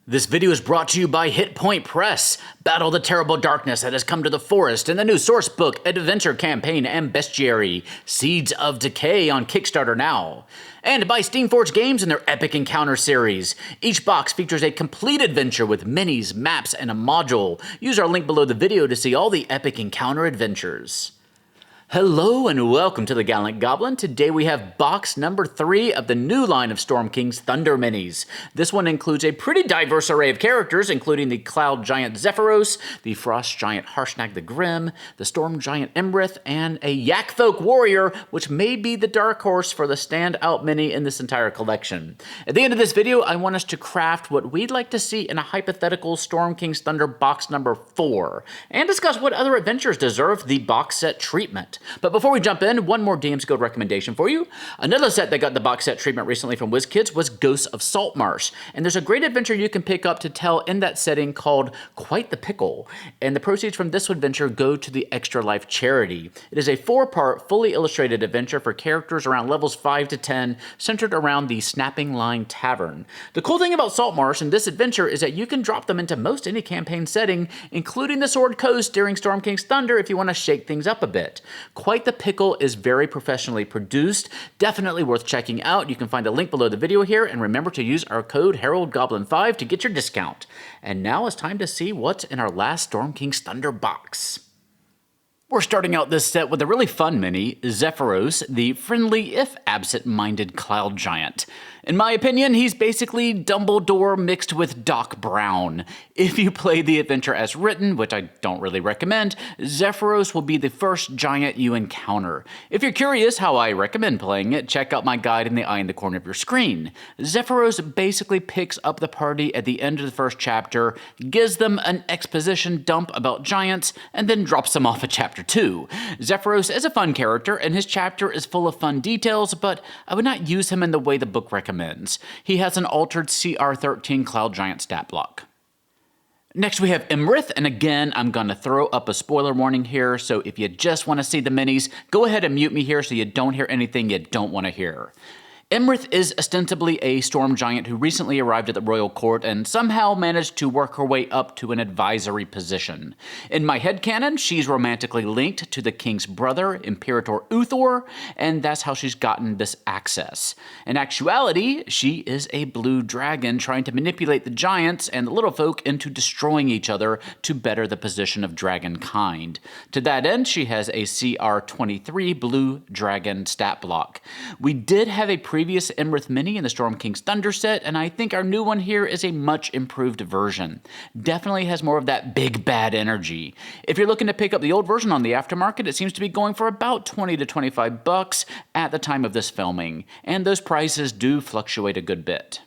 This video is brought to you by Hit Point Press. Battle the terrible darkness that has come to the forest in the new sourcebook adventure campaign and bestiary, Seeds of Decay on Kickstarter now. And by Steamforged Games and their Epic Encounters series. Each box features a complete adventure with minis, maps, and a module. Use our link below the video to see all the Epic Encounter adventures. Hello and welcome to the Gallant Goblin. Today we have box number 3 of the new line of Storm King's Thunder Minis. This one includes a pretty diverse array of characters, including the Cloud Giant Zephyros, the Frost Giant Harshnag the Grim, the Storm Giant Iymrith, and a Yakfolk Warrior, which may be the dark horse for the standout mini in this entire collection. At the end of this video, I want us to craft what we'd like to see in a hypothetical Storm King's Thunder box number 4, and discuss what other adventures deserve the box set treatment. But before we jump in, one more DM's Guild recommendation for you. Another set that got the box set treatment recently from WizKids was Ghosts of Saltmarsh. And there's a great adventure you can pick up to tell in that setting called Quite the Pickle. And the proceeds from this adventure go to the Extra Life charity. It is a 4-part, fully illustrated adventure for characters around levels 5 to 10, centered around the Snapping Line Tavern. The cool thing about Saltmarsh in this adventure is that you can drop them into most any campaign setting, including the Sword Coast during Storm King's Thunder if you want to shake things up a bit. Quite the Pickle is very professionally produced, definitely worth checking out. You can find the link below the video here, and remember to use our code HAROLDGOBLIN5 to get your discount. And now it's time to see what's in our last Storm King's Thunder box. We're starting out this set with a really fun mini, Zephyros, the friendly if absent-minded cloud giant. In my opinion, he's basically Dumbledore mixed with Doc Brown. If you play the adventure as written, which I don't really recommend, Zephyros will be the first giant you encounter. If you're curious how I recommend playing it, check out my guide in the eye in the corner of your screen. Zephyros basically picks up the party at the end of the first chapter, gives them an exposition dump about giants, and then drops them off at chapter 2. Zephyros is a fun character, and his chapter is full of fun details, but I would not use him in the way the book recommends. He has an altered CR13 Cloud Giant stat block. Next we have Iymrith, and again, I'm going to throw up a spoiler warning here, so if you just want to see the minis, go ahead and mute me here so you don't hear anything you don't want to hear. Iymrith is ostensibly a storm giant who recently arrived at the royal court and somehow managed to work her way up to an advisory position. In my headcanon, she's romantically linked to the king's brother, Imperator Uthor, and that's how she's gotten this access. In actuality, she is a blue dragon trying to manipulate the giants and the little folk into destroying each other to better the position of dragonkind. To that end, she has a CR23 blue dragon stat block. We did have a previous Iymrith mini in the Storm King's Thunder set, and I think our new one here is a much improved version. Definitely has more of that big bad energy. If you're looking to pick up the old version on the aftermarket, it seems to be going for about 20 to 25 bucks at the time of this filming, and those prices do fluctuate a good bit.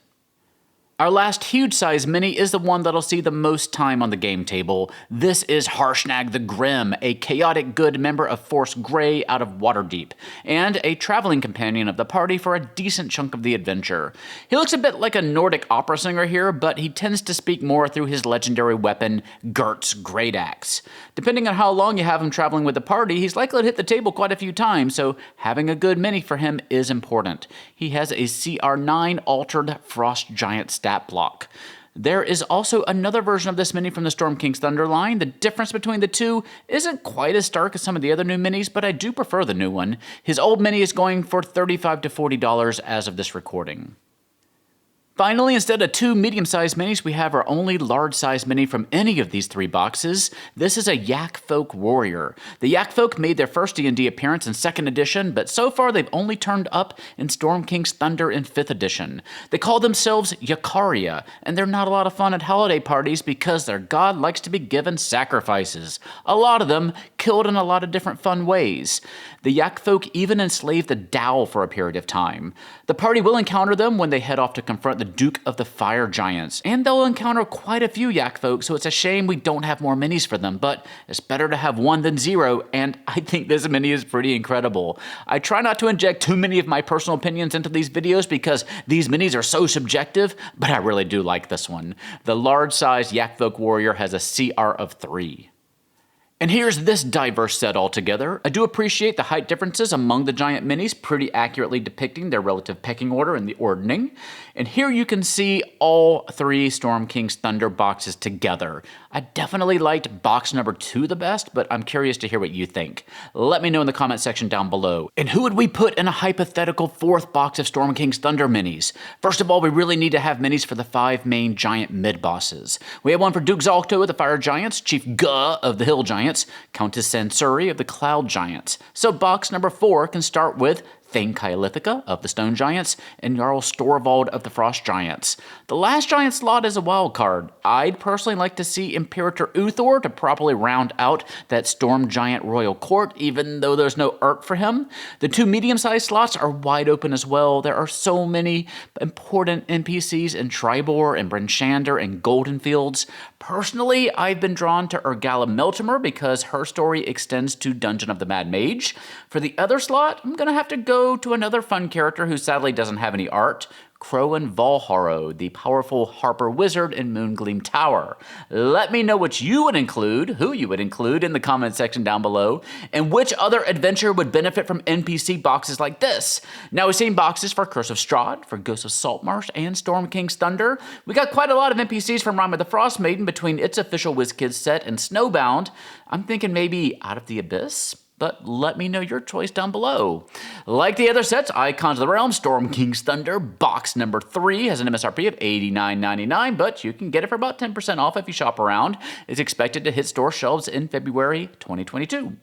Our last huge size mini is the one that'll see the most time on the game table. This is Harshnag the Grim, a chaotic good member of Force Grey out of Waterdeep, and a traveling companion of the party for a decent chunk of the adventure. He looks a bit like a Nordic opera singer here, but he tends to speak more through his legendary weapon, Gert's Great Axe. Depending on how long you have him traveling with the party, he's likely to hit the table quite a few times, so having a good mini for him is important. He has a CR9 altered Frost Giant stat block. There is also another version of this mini from the Storm King's Thunder line. The difference between the two isn't quite as stark as some of the other new minis, but I do prefer the new one. His old mini is going for $35 to $40 as of this recording. Finally, instead of 2 medium-sized minis, we have our only large-sized mini from any of these 3 boxes. This is a Yakfolk Warrior. The Yakfolk made their first D&D appearance in 2nd edition, but so far they've only turned up in Storm King's Thunder in 5th edition. They call themselves Yakaria, and they're not a lot of fun at holiday parties because their god likes to be given sacrifices. A lot of them killed in a lot of different fun ways. The Yakfolk even enslaved the Dow for a period of time. The party will encounter them when they head off to confront the Duke of the Fire Giants, and they'll encounter quite a few Yakfolk, so it's a shame we don't have more minis for them, but it's better to have 1 than 0, and I think this mini is pretty incredible. I try not to inject too many of my personal opinions into these videos because these minis are so subjective, but I really do like this one. The large-sized Yakfolk Warrior has a CR of 3. And here's this diverse set altogether. I do appreciate the height differences among the giant minis, pretty accurately depicting their relative pecking order in the ordering. And here you can see all three Storm King's Thunder boxes together. I definitely liked box number 2 the best, but I'm curious to hear what you think. Let me know in the comment section down below. And who would we put in a hypothetical 4th box of Storm King's Thunder minis? First of all, we really need to have minis for the 5 main giant mid-bosses. We have one for Duke Xalto of the Fire Giants, Chief Guh of the Hill Giants, Countess Sansuri of the Cloud Giants. So box number 4 can start with Thane Caelithica of the Stone Giants, and Jarl Storvald of the Frost Giants. The last giant slot is a wild card. I'd personally like to see Imperator Uthor to properly round out that Storm Giant Royal Court, even though there's no art for him. The 2 medium-sized slots are wide open as well. There are so many important NPCs in Tribor and Bryn Shander and Goldenfields. Personally, I've been drawn to Urgala Meltimer because her story extends to Dungeon of the Mad Mage. For the other slot, I'm going to have to go to another fun character who sadly doesn't have any art, Crowan Valharo, the powerful Harper Wizard in Moongleam Tower. Let me know what you would include, who you would include in the comment section down below, and which other adventure would benefit from NPC boxes like this. Now, we've seen boxes for Curse of Strahd, for Ghost of Saltmarsh, and Storm King's Thunder. We got quite a lot of NPCs from Rime of the Frost Maiden between its official WizKids set and Snowbound. I'm thinking maybe Out of the Abyss? But let me know your choice down below. Like the other sets, Icons of the Realm, Storm King's Thunder, box number 3 has an MSRP of $89.99, but you can get it for about 10% off if you shop around. It's expected to hit store shelves in February 2022.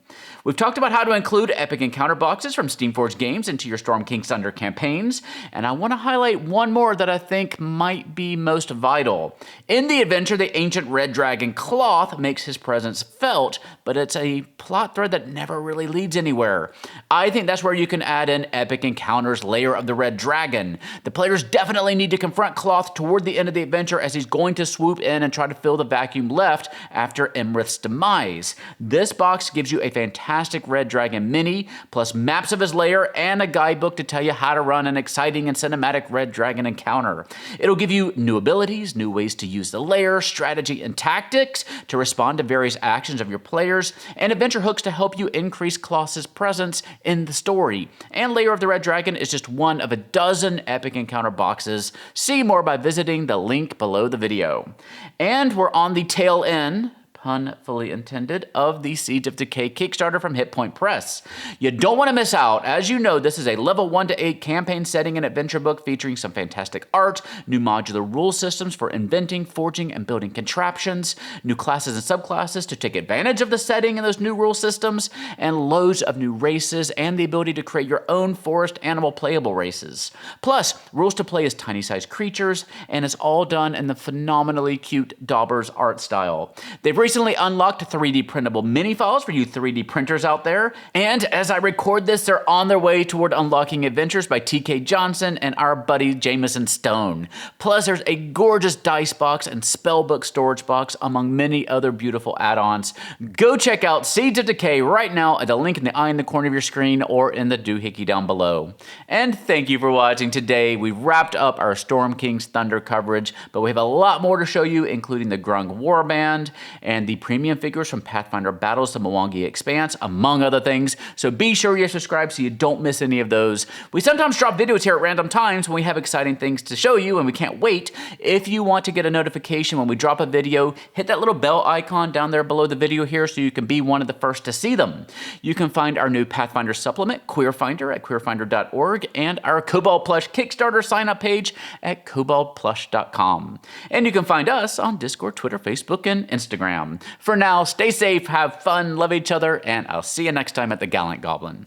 We've talked about how to include Epic Encounter boxes from Steamforged Games into your Storm King's Thunder campaigns, and I want to highlight one more that I think might be most vital. In the adventure, the ancient red dragon Cloth makes his presence felt, but it's a plot thread that never really leads anywhere. I think that's where you can add in Epic Encounters Lair of the Red Dragon. The players definitely need to confront Cloth toward the end of the adventure as he's going to swoop in and try to fill the vacuum left after Iymrith's demise. This box gives you a fantastic Red Dragon mini, plus maps of his lair and a guidebook to tell you how to run an exciting and cinematic Red Dragon encounter. It'll give you new abilities, new ways to use the lair, strategy and tactics to respond to various actions of your players, and adventure hooks to help you increase Cloth's presence in the story. And Lair of the Red Dragon is just one of a dozen Epic Encounter boxes. See more by visiting the link below the video. And we're on the tail end, pun fully intended, of the Seeds of Decay Kickstarter from Hit Point Press. You don't want to miss out. As you know, this is a level 1 to 8 campaign setting and adventure book featuring some fantastic art, new modular rule systems for inventing, forging, and building contraptions, new classes and subclasses to take advantage of the setting and those new rule systems, and loads of new races and the ability to create your own forest animal playable races. Plus, rules to play as tiny-sized creatures, and it's all done in the phenomenally cute Daubers art style. They've recently unlocked 3D printable mini files for you 3D printers out there, and as I record this, they're on their way toward unlocking adventures by TK Johnson and our buddy Jameson Stone. Plus, there's a gorgeous dice box and spellbook storage box, among many other beautiful add-ons. Go check out Seeds of Decay right now at the link in the eye in the corner of your screen or in the doohickey down below. And thank you for watching today. We've wrapped up our Storm King's Thunder coverage, but we have a lot more to show you, including the Grung Warband and the premium figures from Pathfinder Battles to Mwangi Expanse, among other things. So be sure you're subscribed so you don't miss any of those. We sometimes drop videos here at random times when we have exciting things to show you, and we can't wait. If you want to get a notification when we drop a video, hit that little bell icon down there below the video here so you can be one of the first to see them. You can find our new Pathfinder supplement, Queerfinder, at queerfinder.org, and our Kobold Plush Kickstarter sign-up page at koboldplush.com. And you can find us on Discord, Twitter, Facebook, and Instagram. For now, stay safe, have fun, love each other, and I'll see you next time at the Gallant Goblin.